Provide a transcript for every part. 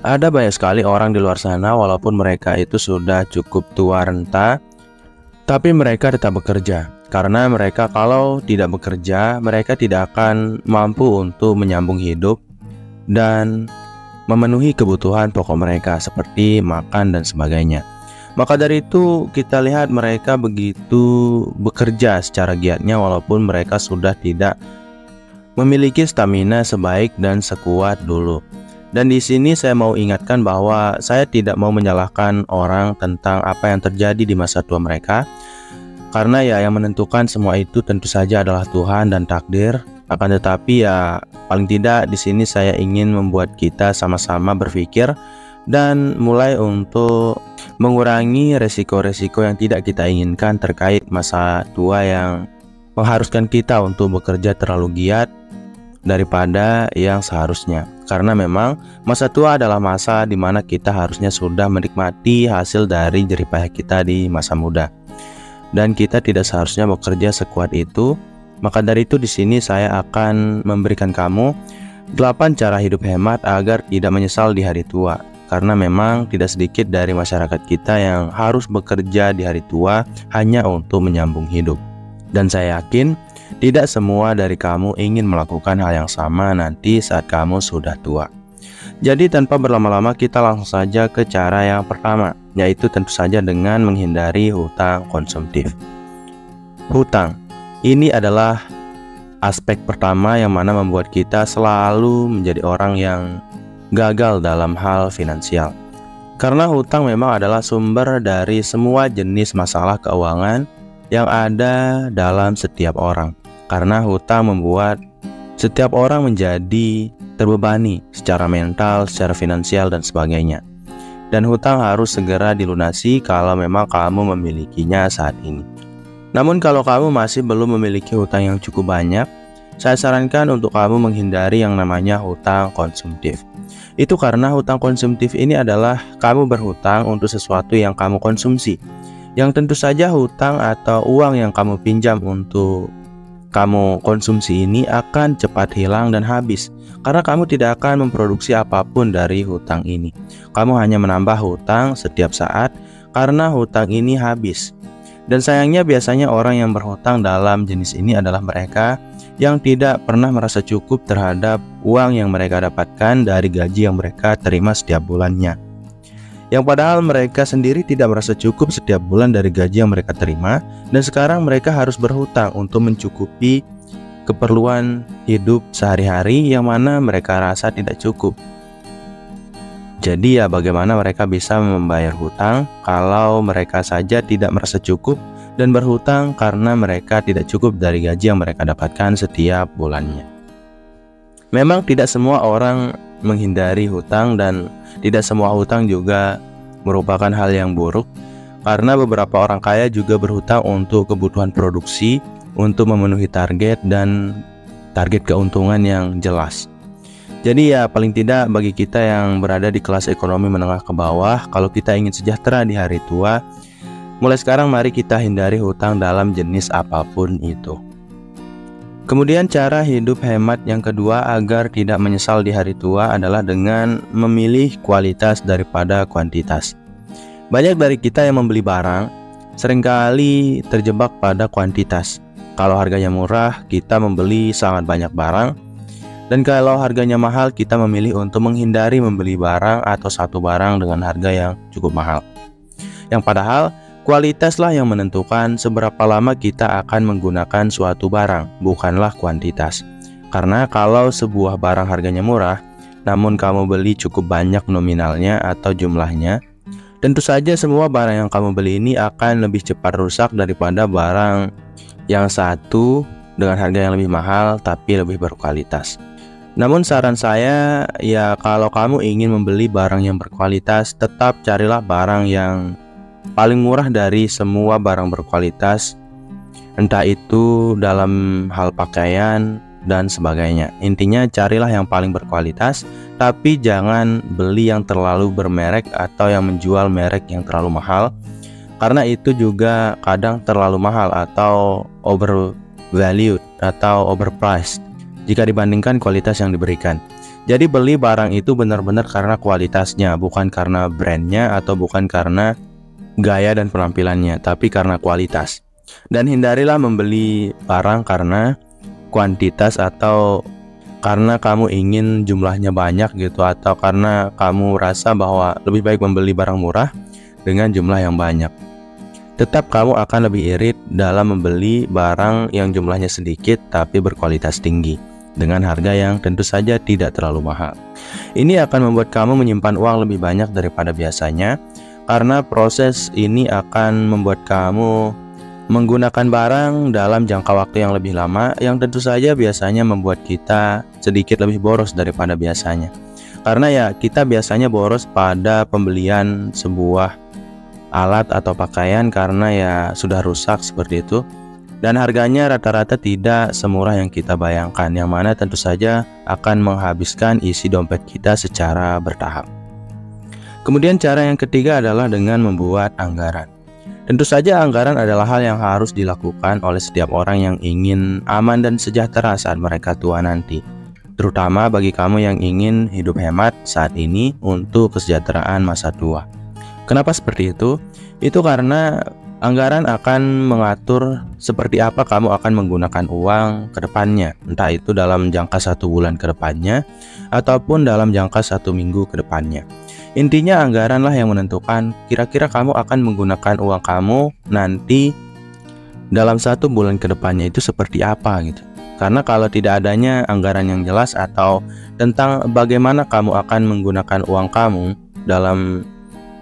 Ada banyak sekali orang di luar sana walaupun mereka itu sudah cukup tua renta, tapi mereka tetap bekerja. Karena mereka kalau tidak bekerja, mereka tidak akan mampu untuk menyambung hidup dan memenuhi kebutuhan pokok mereka seperti makan dan sebagainya. Maka dari itu kita lihat mereka begitu bekerja secara giatnya walaupun mereka sudah tidak memiliki stamina sebaik dan sekuat dulu. Dan di sini saya mau ingatkan bahwa saya tidak mau menyalahkan orang tentang apa yang terjadi di masa tua mereka. Karena ya yang menentukan semua itu tentu saja adalah Tuhan dan takdir. Akan tetapi ya paling tidak di sini saya ingin membuat kita sama-sama berpikir dan mulai untuk mengurangi resiko-resiko yang tidak kita inginkan terkait masa tua yang mengharuskan kita untuk bekerja terlalu giat daripada yang seharusnya. Karena memang masa tua adalah masa di mana kita harusnya sudah menikmati hasil dari jerih payah kita di masa muda. Dan kita tidak seharusnya bekerja sekuat itu. Maka dari itu di sini saya akan memberikan kamu 8 cara hidup hemat agar tidak menyesal di hari tua. Karena memang tidak sedikit dari masyarakat kita yang harus bekerja di hari tua hanya untuk menyambung hidup. Dan saya yakin tidak semua dari kamu ingin melakukan hal yang sama nanti saat kamu sudah tua. Jadi tanpa berlama-lama kita langsung saja ke cara yang pertama, yaitu tentu saja dengan menghindari hutang konsumtif. Hutang, ini adalah aspek pertama yang mana membuat kita selalu menjadi orang yang gagal dalam hal finansial. Karena hutang memang adalah sumber dari semua jenis masalah keuangan yang ada dalam setiap orang. Karena hutang membuat setiap orang menjadi terbebani secara mental, secara finansial dan sebagainya. Dan hutang harus segera dilunasi kalau memang kamu memilikinya saat ini. Namun kalau kamu masih belum memiliki hutang yang cukup banyak, saya sarankan untuk kamu menghindari yang namanya hutang konsumtif. Itu karena hutang konsumtif ini adalah kamu berhutang untuk sesuatu yang kamu konsumsi. Yang tentu saja hutang atau uang yang kamu pinjam untuk kamu konsumsi ini akan cepat hilang dan habis. Karena kamu tidak akan memproduksi apapun dari hutang ini. Kamu hanya menambah hutang setiap saat karena hutang ini habis. Dan sayangnya biasanya orang yang berhutang dalam jenis ini adalah mereka yang tidak pernah merasa cukup terhadap uang yang mereka dapatkan dari gaji yang mereka terima setiap bulannya. Yang padahal mereka sendiri tidak merasa cukup setiap bulan dari gaji yang mereka terima, dan sekarang mereka harus berhutang untuk mencukupi keperluan hidup sehari-hari yang mana mereka rasa tidak cukup. Jadi ya bagaimana mereka bisa membayar hutang kalau mereka saja tidak merasa cukup dan berhutang karena mereka tidak cukup dari gaji yang mereka dapatkan setiap bulannya. Memang tidak semua orang menghindari hutang dan tidak semua hutang juga merupakan hal yang buruk. Karena beberapa orang kaya juga berhutang untuk kebutuhan produksi, untuk memenuhi target dan target keuntungan yang jelas. Jadi ya paling tidak bagi kita yang berada di kelas ekonomi menengah ke bawah, kalau kita ingin sejahtera di hari tua, mulai sekarang mari kita hindari hutang dalam jenis apapun itu. Kemudian cara hidup hemat yang kedua agar tidak menyesal di hari tua adalah dengan memilih kualitas daripada kuantitas. Banyak dari kita yang membeli barang seringkali terjebak pada kuantitas. Kalau harganya murah, kita membeli sangat banyak barang. Dan kalau harganya mahal, kita memilih untuk menghindari membeli barang atau satu barang dengan harga yang cukup mahal. Yang padahal kualitaslah yang menentukan seberapa lama kita akan menggunakan suatu barang, bukanlah kuantitas. Karena kalau sebuah barang harganya murah, namun kamu beli cukup banyak nominalnya atau jumlahnya, tentu saja semua barang yang kamu beli ini akan lebih cepat rusak daripada barang yang satu dengan harga yang lebih mahal tapi lebih berkualitas. Namun saran saya ya kalau kamu ingin membeli barang yang berkualitas, tetap carilah barang yang paling murah dari semua barang berkualitas, entah itu dalam hal pakaian dan sebagainya. Intinya carilah yang paling berkualitas, tapi jangan beli yang terlalu bermerek atau yang menjual merek yang terlalu mahal, karena itu juga kadang terlalu mahal atau overvalued atau overpriced jika dibandingkan kualitas yang diberikan. Jadi beli barang itu benar-benar karena kualitasnya, bukan karena brandnya atau bukan karena gaya dan penampilannya, tapi karena kualitas. Dan hindarilah membeli barang karena kuantitas atau karena kamu ingin jumlahnya banyak gitu, atau karena kamu rasa bahwa lebih baik membeli barang murah dengan jumlah yang banyak. Tetap kamu akan lebih irit dalam membeli barang yang jumlahnya sedikit tapi berkualitas tinggi dengan harga yang tentu saja tidak terlalu mahal. Ini akan membuat kamu menyimpan uang lebih banyak daripada biasanya, karena proses ini akan membuat kamu menggunakan barang dalam jangka waktu yang lebih lama, yang tentu saja biasanya membuat kita sedikit lebih boros daripada biasanya. Karena ya kita biasanya boros pada pembelian sebuah alat atau pakaian karena ya sudah rusak seperti itu. Dan harganya rata-rata tidak semurah yang kita bayangkan, yang mana tentu saja akan menghabiskan isi dompet kita secara bertahap. Kemudian cara yang ketiga adalah dengan membuat anggaran. Tentu saja anggaran adalah hal yang harus dilakukan oleh setiap orang yang ingin aman dan sejahtera saat mereka tua nanti. Terutama bagi kamu yang ingin hidup hemat saat ini untuk kesejahteraan masa tua. Kenapa seperti itu? Itu karena anggaran akan mengatur seperti apa kamu akan menggunakan uang ke depannya, entah itu dalam jangka 1 bulan ke depannya ataupun dalam jangka 1 minggu ke depannya. Intinya anggaranlah yang menentukan kira-kira kamu akan menggunakan uang kamu nanti dalam 1 bulan ke depannya itu seperti apa gitu. Karena kalau tidak adanya anggaran yang jelas atau tentang bagaimana kamu akan menggunakan uang kamu dalam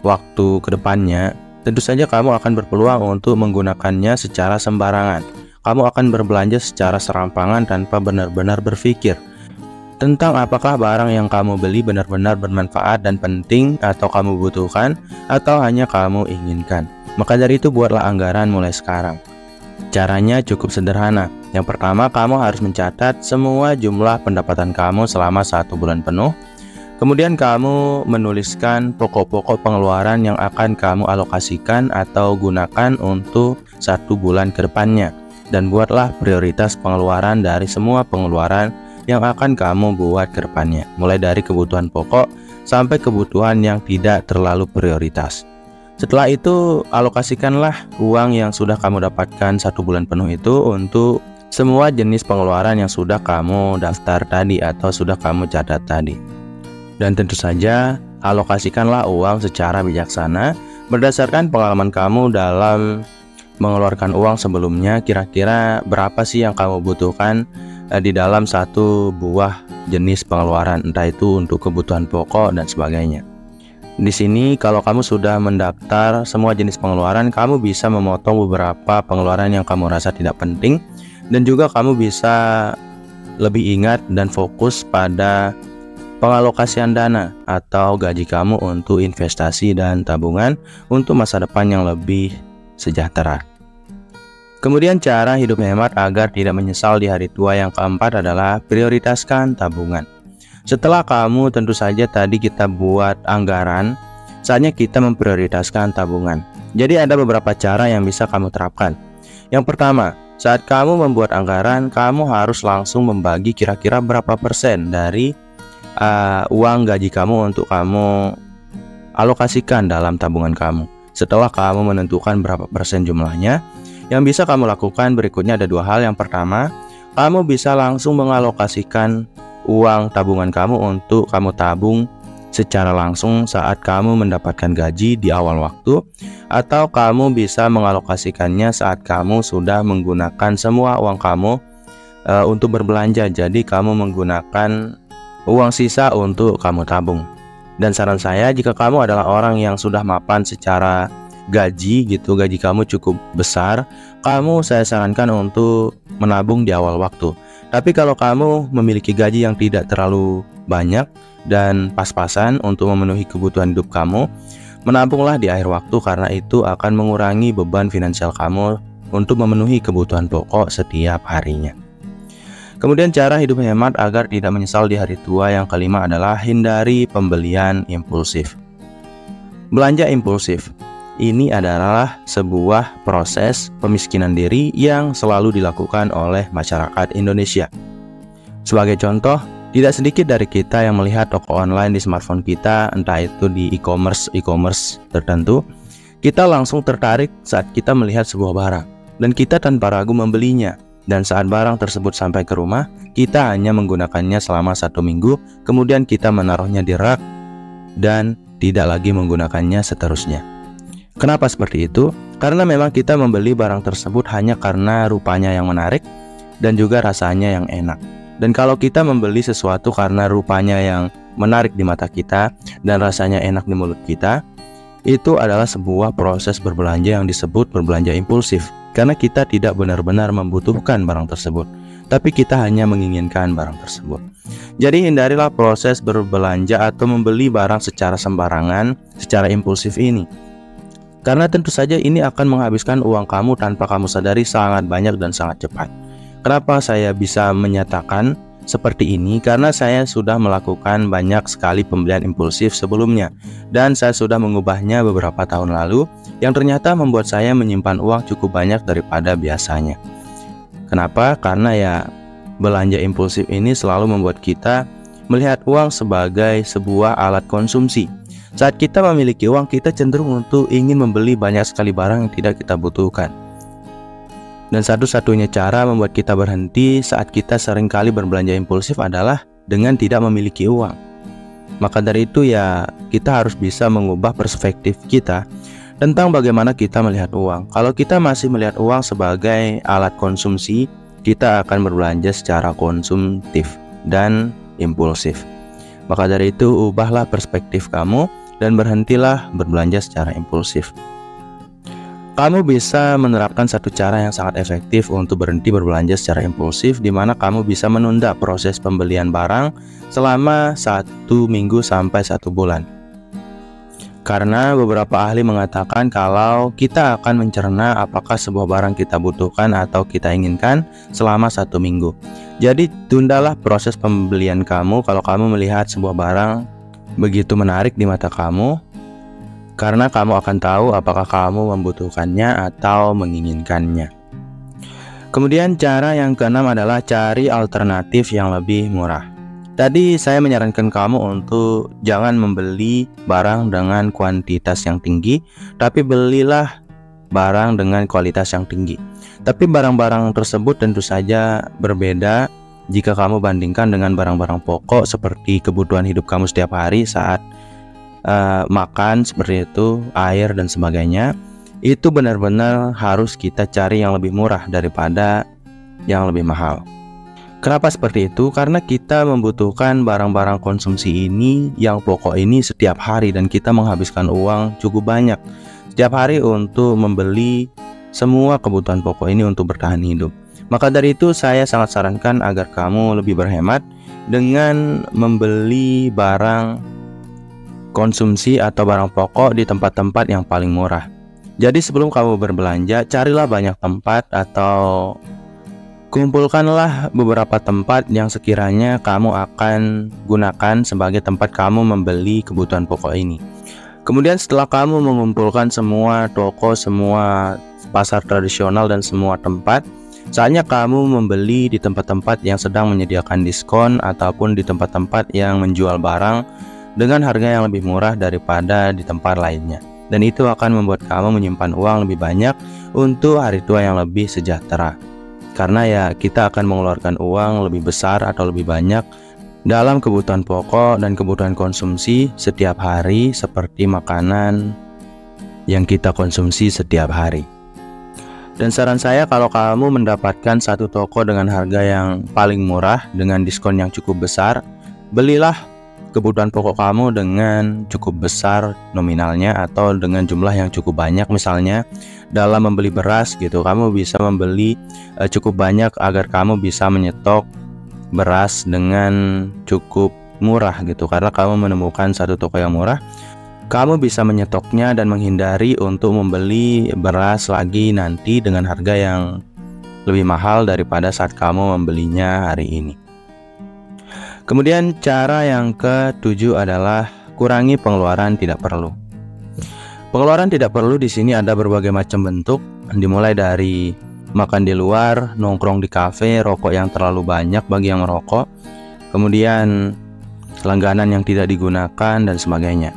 waktu ke depannya, tentu saja kamu akan berpeluang untuk menggunakannya secara sembarangan. Kamu akan berbelanja secara serampangan tanpa benar-benar berpikir tentang apakah barang yang kamu beli benar-benar bermanfaat dan penting atau kamu butuhkan atau hanya kamu inginkan. Maka dari itu buatlah anggaran mulai sekarang. Caranya cukup sederhana. Yang pertama, kamu harus mencatat semua jumlah pendapatan kamu selama 1 bulan penuh. Kemudian kamu menuliskan pokok-pokok pengeluaran yang akan kamu alokasikan atau gunakan untuk 1 bulan ke depannya. Dan buatlah prioritas pengeluaran dari semua pengeluaran yang akan kamu buat ke depannya, mulai dari kebutuhan pokok sampai kebutuhan yang tidak terlalu prioritas. Setelah itu, alokasikanlah uang yang sudah kamu dapatkan 1 bulan penuh itu untuk semua jenis pengeluaran yang sudah kamu daftar tadi atau sudah kamu catat tadi. Dan tentu saja, alokasikanlah uang secara bijaksana berdasarkan pengalaman kamu dalam mengeluarkan uang sebelumnya. Kira-kira berapa sih yang kamu butuhkan di dalam 1 buah jenis pengeluaran, entah itu untuk kebutuhan pokok dan sebagainya. Di sini kalau kamu sudah mendaftar semua jenis pengeluaran, kamu bisa memotong beberapa pengeluaran yang kamu rasa tidak penting, dan juga kamu bisa lebih ingat dan fokus pada pengalokasian dana atau gaji kamu untuk investasi dan tabungan untuk masa depan yang lebih sejahtera. Kemudian cara hidup hemat agar tidak menyesal di hari tua yang keempat adalah prioritaskan tabungan. Setelah kamu tentu saja tadi kita buat anggaran, saatnya kita memprioritaskan tabungan. Jadi ada beberapa cara yang bisa kamu terapkan. Yang pertama, saat kamu membuat anggaran, kamu harus langsung membagi kira-kira berapa persen dari uang gaji kamu untuk kamu alokasikan dalam tabungan kamu. Setelah kamu menentukan berapa persen jumlahnya, yang bisa kamu lakukan berikutnya ada 2 hal. Yang pertama, kamu bisa langsung mengalokasikan uang tabungan kamu untuk kamu tabung secara langsung saat kamu mendapatkan gaji di awal waktu, atau kamu bisa mengalokasikannya saat kamu sudah menggunakan semua uang kamu untuk berbelanja. Jadi kamu menggunakan uang sisa untuk kamu tabung. Dan saran saya, jika kamu adalah orang yang sudah mapan secara gaji gitu, gaji kamu cukup besar, saya sarankan untuk menabung di awal waktu. Tapi kalau kamu memiliki gaji yang tidak terlalu banyak dan pas-pasan untuk memenuhi kebutuhan hidup kamu, menabunglah di akhir waktu, karena itu akan mengurangi beban finansial kamu untuk memenuhi kebutuhan pokok setiap harinya. Kemudian cara hidup hemat agar tidak menyesal di hari tua yang kelima adalah hindari pembelian impulsif. Belanja impulsif ini adalah sebuah proses pemiskinan diri yang selalu dilakukan oleh masyarakat Indonesia. Sebagai contoh, Tidak sedikit dari kita yang melihat toko online di smartphone kita, entah itu di e-commerce tertentu. Kita langsung tertarik saat kita melihat sebuah barang, dan kita tanpa ragu membelinya. Dan saat barang tersebut sampai ke rumah, kita hanya menggunakannya selama 1 minggu, kemudian kita menaruhnya di rak dan tidak lagi menggunakannya seterusnya. Kenapa seperti itu? Karena memang kita membeli barang tersebut hanya karena rupanya yang menarik dan juga rasanya yang enak. Dan kalau kita membeli sesuatu karena rupanya yang menarik di mata kita dan rasanya enak di mulut kita, itu adalah sebuah proses berbelanja yang disebut berbelanja impulsif. Karena kita tidak benar-benar membutuhkan barang tersebut, tapi kita hanya menginginkan barang tersebut. Jadi hindarilah proses berbelanja atau membeli barang secara sembarangan, secara impulsif ini. Karena tentu saja ini akan menghabiskan uang kamu tanpa kamu sadari sangat banyak dan sangat cepat. Kenapa saya bisa menyatakan seperti ini? Karena saya sudah melakukan banyak sekali pembelian impulsif sebelumnya, dan saya sudah mengubahnya beberapa tahun lalu, yang ternyata membuat saya menyimpan uang cukup banyak daripada biasanya. Kenapa? Karena ya belanja impulsif ini selalu membuat kita melihat uang sebagai sebuah alat konsumsi. Saat kita memiliki uang, kita cenderung untuk ingin membeli banyak sekali barang yang tidak kita butuhkan. Dan satu-satunya cara membuat kita berhenti saat kita seringkali berbelanja impulsif adalah dengan tidak memiliki uang. Maka dari itu ya kita harus bisa mengubah perspektif kita tentang bagaimana kita melihat uang. Kalau kita masih melihat uang sebagai alat konsumsi, kita akan berbelanja secara konsumtif dan impulsif. Maka dari itu ubahlah perspektif kamu dan berhentilah berbelanja secara impulsif. Kamu bisa menerapkan satu cara yang sangat efektif untuk berhenti berbelanja secara impulsif, di mana kamu bisa menunda proses pembelian barang selama 1 minggu sampai 1 bulan. Karena beberapa ahli mengatakan kalau kita akan mencerna apakah sebuah barang kita butuhkan atau kita inginkan selama 1 minggu. Jadi tundalah proses pembelian kamu kalau kamu melihat sebuah barang begitu menarik di mata kamu, karena kamu akan tahu apakah kamu membutuhkannya atau menginginkannya. Kemudian cara yang keenam adalah cari alternatif yang lebih murah. Tadi saya menyarankan kamu untuk jangan membeli barang dengan kuantitas yang tinggi, tapi belilah barang dengan kualitas yang tinggi. Tapi barang-barang tersebut tentu saja berbeda jika kamu bandingkan dengan barang-barang pokok seperti kebutuhan hidup kamu setiap hari saat makan seperti itu, air dan sebagainya. Itu benar-benar harus kita cari yang lebih murah daripada yang lebih mahal. Kenapa seperti itu? Karena kita membutuhkan barang-barang konsumsi ini yang pokok ini setiap hari, dan kita menghabiskan uang cukup banyak setiap hari untuk membeli semua kebutuhan pokok ini untuk bertahan hidup. Maka dari itu saya sangat sarankan agar kamu lebih berhemat dengan membeli barang konsumsi atau barang pokok di tempat-tempat yang paling murah. Jadi sebelum kamu berbelanja, carilah banyak tempat atau kumpulkanlah beberapa tempat yang sekiranya kamu akan gunakan sebagai tempat kamu membeli kebutuhan pokok ini. Kemudian setelah kamu mengumpulkan semua toko, semua pasar tradisional dan semua tempat, saatnya kamu membeli di tempat-tempat yang sedang menyediakan diskon ataupun di tempat-tempat yang menjual barang dengan harga yang lebih murah daripada di tempat lainnya. Dan itu akan membuat kamu menyimpan uang lebih banyak untuk hari tua yang lebih sejahtera. Karena ya kita akan mengeluarkan uang lebih besar atau lebih banyak dalam kebutuhan pokok dan kebutuhan konsumsi setiap hari, seperti makanan yang kita konsumsi setiap hari. Dan saran saya, kalau kamu mendapatkan satu toko dengan harga yang paling murah dengan diskon yang cukup besar, belilah kebutuhan pokok kamu dengan cukup besar nominalnya atau dengan jumlah yang cukup banyak. Misalnya dalam membeli beras gitu, kamu bisa membeli cukup banyak agar kamu bisa menyetok beras dengan cukup murah gitu. Karena kamu menemukan satu toko yang murah, kamu bisa menyetoknya dan menghindari untuk membeli beras lagi nanti dengan harga yang lebih mahal daripada saat kamu membelinya hari ini. Kemudian cara yang ke-7 adalah kurangi pengeluaran tidak perlu. Pengeluaran tidak perlu di sini ada berbagai macam bentuk, dimulai dari makan di luar, nongkrong di kafe, rokok yang terlalu banyak bagi yang merokok, kemudian langganan yang tidak digunakan dan sebagainya.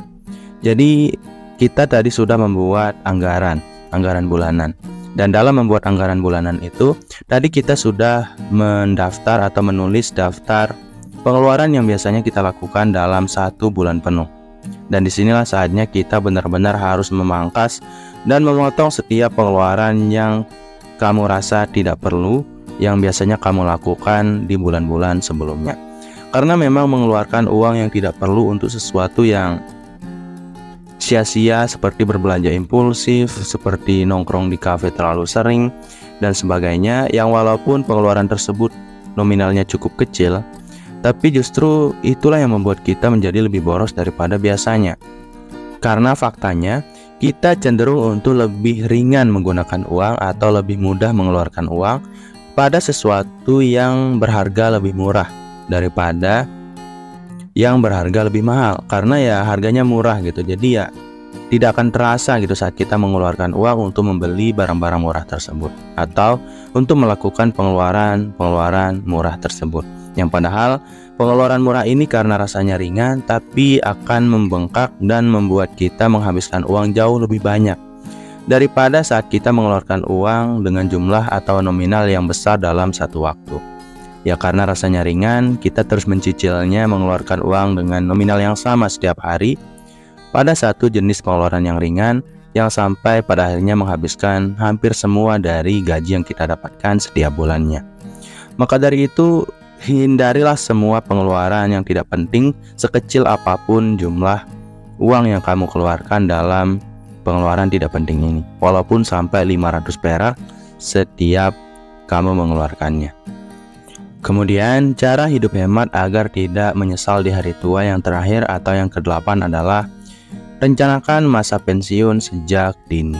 Jadi kita tadi sudah membuat anggaran bulanan. Dan dalam membuat anggaran bulanan itu, tadi kita sudah mendaftar atau menulis daftar pengeluaran yang biasanya kita lakukan dalam 1 bulan penuh. Dan disinilah saatnya kita benar-benar harus memangkas dan memotong setiap pengeluaran yang kamu rasa tidak perlu, yang biasanya kamu lakukan di bulan-bulan sebelumnya. Karena memang mengeluarkan uang yang tidak perlu untuk sesuatu yang sia-sia seperti berbelanja impulsif, seperti nongkrong di kafe terlalu sering, dan sebagainya, yang walaupun pengeluaran tersebut nominalnya cukup kecil, tapi justru itulah yang membuat kita menjadi lebih boros daripada biasanya. Karena faktanya, kita cenderung untuk lebih ringan menggunakan uang atau lebih mudah mengeluarkan uang pada sesuatu yang berharga lebih murah daripada yang berharga lebih mahal, karena ya harganya murah gitu. Jadi ya tidak akan terasa gitu saat kita mengeluarkan uang untuk membeli barang-barang murah tersebut atau untuk melakukan pengeluaran murah tersebut. Yang padahal pengeluaran murah ini karena rasanya ringan tapi akan membengkak dan membuat kita menghabiskan uang jauh lebih banyak daripada saat kita mengeluarkan uang dengan jumlah atau nominal yang besar dalam satu waktu. Ya karena rasanya ringan, kita terus mencicilnya mengeluarkan uang dengan nominal yang sama setiap hari pada satu jenis pengeluaran yang ringan, yang sampai pada akhirnya menghabiskan hampir semua dari gaji yang kita dapatkan setiap bulannya. Maka dari itu, hindarilah semua pengeluaran yang tidak penting sekecil apapun jumlah uang yang kamu keluarkan dalam pengeluaran tidak penting ini, walaupun sampai 500 perak setiap kamu mengeluarkannya. Kemudian, cara hidup hemat agar tidak menyesal di hari tua yang terakhir atau yang ke-8 adalah rencanakan masa pensiun sejak dini.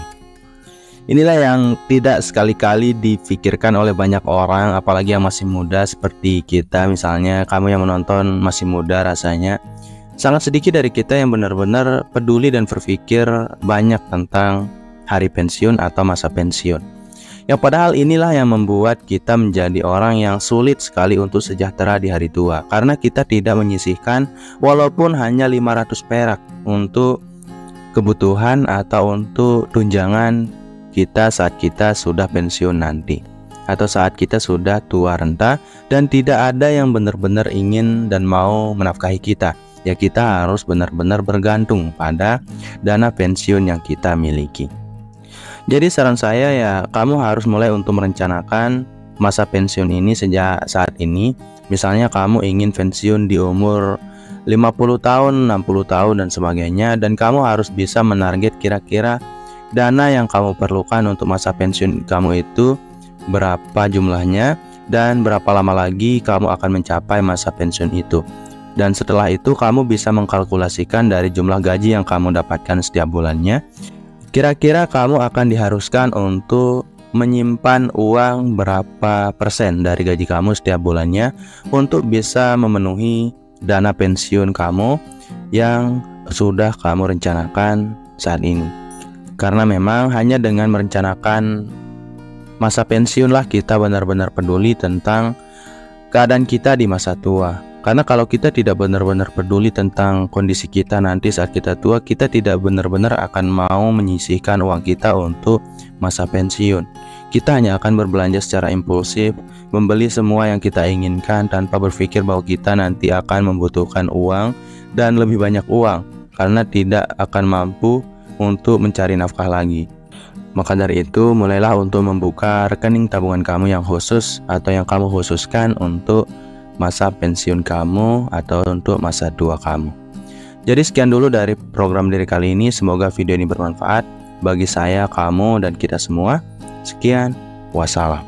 Inilah yang tidak sekali-kali difikirkan oleh banyak orang, apalagi yang masih muda seperti kita. Misalnya kamu yang menonton masih muda, rasanya sangat sedikit dari kita yang benar-benar peduli dan berpikir banyak tentang hari pensiun atau masa pensiun. Yang padahal inilah yang membuat kita menjadi orang yang sulit sekali untuk sejahtera di hari tua, karena kita tidak menyisihkan walaupun hanya 500 perak untuk kebutuhan atau untuk tunjangan kita saat kita sudah pensiun nanti, atau saat kita sudah tua renta dan tidak ada yang benar-benar ingin dan mau menafkahi kita. Ya kita harus benar-benar bergantung pada dana pensiun yang kita miliki. Jadi saran saya ya, kamu harus mulai untuk merencanakan masa pensiun ini sejak saat ini. Misalnya kamu ingin pensiun di umur 50 tahun, 60 tahun dan sebagainya, dan kamu harus bisa menarget kira-kira dana yang kamu perlukan untuk masa pensiun kamu itu berapa jumlahnya dan berapa lama lagi kamu akan mencapai masa pensiun itu. Dan setelah itu kamu bisa mengkalkulasikan dari jumlah gaji yang kamu dapatkan setiap bulannya, kira-kira kamu akan diharuskan untuk menyimpan uang berapa persen dari gaji kamu setiap bulannya untuk bisa memenuhi dana pensiun kamu yang sudah kamu rencanakan saat ini. Karena memang hanya dengan merencanakan masa pensiunlah kita benar-benar peduli tentang keadaan kita di masa tua. Karena kalau kita tidak benar-benar peduli tentang kondisi kita nanti saat kita tua, kita tidak benar-benar akan mau menyisihkan uang kita untuk masa pensiun. Kita hanya akan berbelanja secara impulsif, membeli semua yang kita inginkan tanpa berpikir bahwa kita nanti akan membutuhkan uang dan lebih banyak uang, karena tidak akan mampu untuk mencari nafkah lagi. Maka dari itu, mulailah untuk membuka rekening tabungan kamu yang khusus atau yang kamu khususkan untuk masa pensiun kamu atau untuk masa tua kamu. Jadi sekian dulu dari program diri kali ini. Semoga video ini bermanfaat bagi saya, kamu, dan kita semua. Sekian, wassalam.